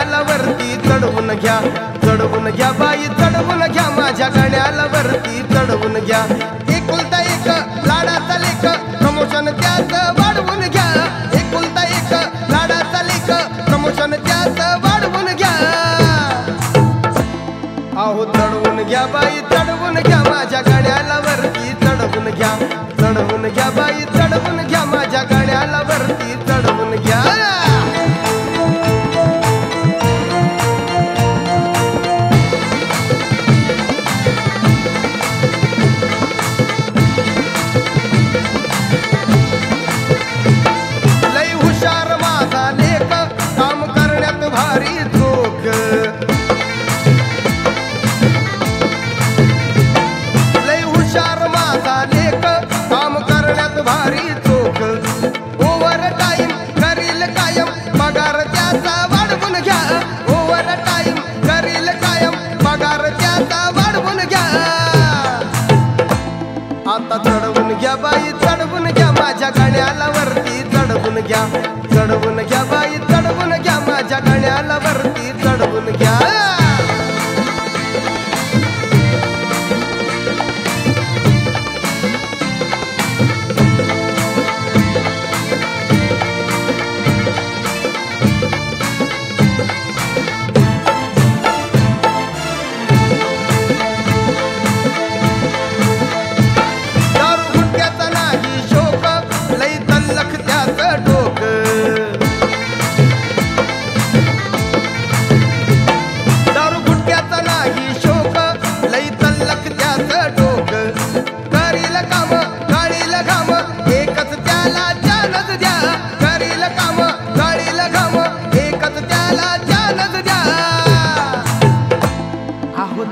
गाण्याला वरती चढवून घ्या, चढवून घ्या बाई चढवून घ्या, माझ्या गाण्याला वरती चढवून घ्या. एकुलता एक लाडाचा लेक, प्रमोशन त्याच वाढवून घ्या. एकुलता एक लाडाचा लेक, प्रमोशन त्याच वाढवून घ्या. अहो चढवून घ्या बाई चढवून घ्या, माझ्या गाण्याला वरती चढवून घ्या, चढवून घ्या बाई चढवून घ्या, माझ्या गाण्याला वरती चढवून घ्या. लई हुशार माझा लेक, काम करण्यात भारी चोख. लई हुशार माझा लेक, काम करण्यात भारी चोख. ओव्हर टाइम करील कायम, पगार त्याचा वाढवून घ्या. ओव्हर टाइम करील कायम, पगार त्याचा वाढवून घ्या. आता चढवून घ्या बाई चढवून घ्या, माझ्या गाण्याला वरती चढवून घ्या, चढवून घ्या बाई चढवून घ्या, माझ्या गाण्याला वरती चढवून घ्या.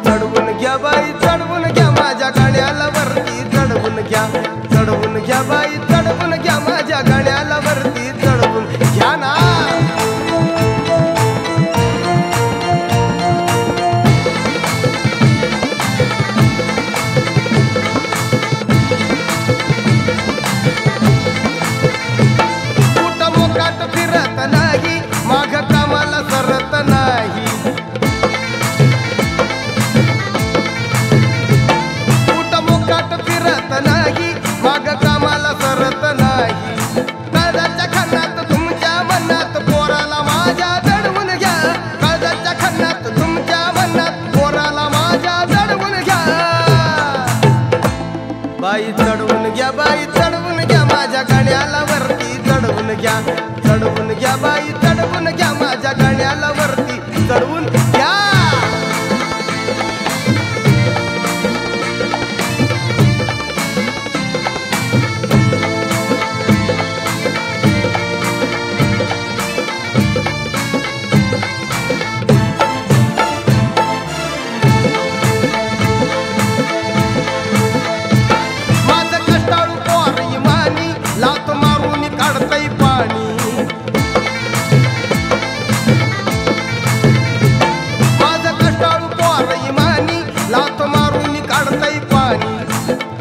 चढवून घ्या बाई चढवून घ्या, माझ्या गाण्याला वरती चढवून घ्या, चढवून घ्या बाई चढवून घ्या, माझ्या गाण्याला वरती चढवून घ्या ना. कुठ मोकाट फिरत नाही, माग कामाला सरत नाही. नाही माग कामाला सरत नाही. काळजाच्या खन्नात तुमच्या मनात पोराला माझ्या दडवून घ्या. काळजाच्या खन्नात तुमच्या मनात पोराला माझ्या दडवून घ्या. बाई चढवून घ्या बाई चढवून घ्या, माझ्या गाण्याला वरती चढवून घ्या, चढवून घ्या बाई चढवून घ्या, माझ्या गाण्याला वरती चढवून घ्या. लात मारून काढतय पाणी, माझं कष्टाळू पोर इमानी, लात मारून काढतय पाणी.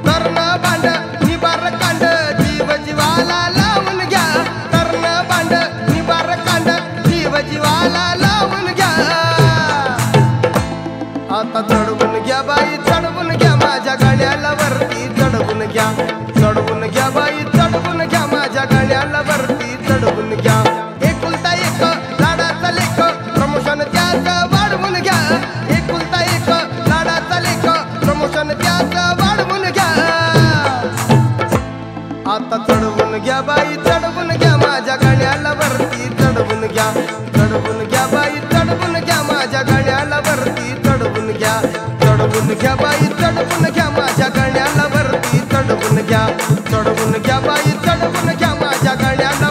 कर्ण बांड निबार कांड, जीव जीवाला लावून घ्या. कर्ण बांड निबार कांड, जीव जीवाला लावून घ्या. आता चढवून घ्या बाई चढवून घ्या, माझ्या गाण्याला वरती चढवून घ्या, चढवून घ्या बाई चढवून घ्या, माझ्या गाण्याला वरती चढवून घ्या. एकुलता एक लाडाचा लेक, प्रमोशन त्याच वाढवून घ्या. एकुलता एक लाडाचा लेक, प्रमोशन त्याच वाढवून घ्या. आता चढवून घ्या बाई चढवून घ्या, माझ्या गाण्याला वरती चढवून घ्या, चढवून घ्या बाई चढवून घ्या, माझ्या गाण्याला वरती चढवून घ्या. चढवून घ्या बाई चढवून घ्या, माझ्या गाण्याला वरती चढवून घ्या, चढवून घ्या बाई चढवून घ्या, माझ्या गाण्याला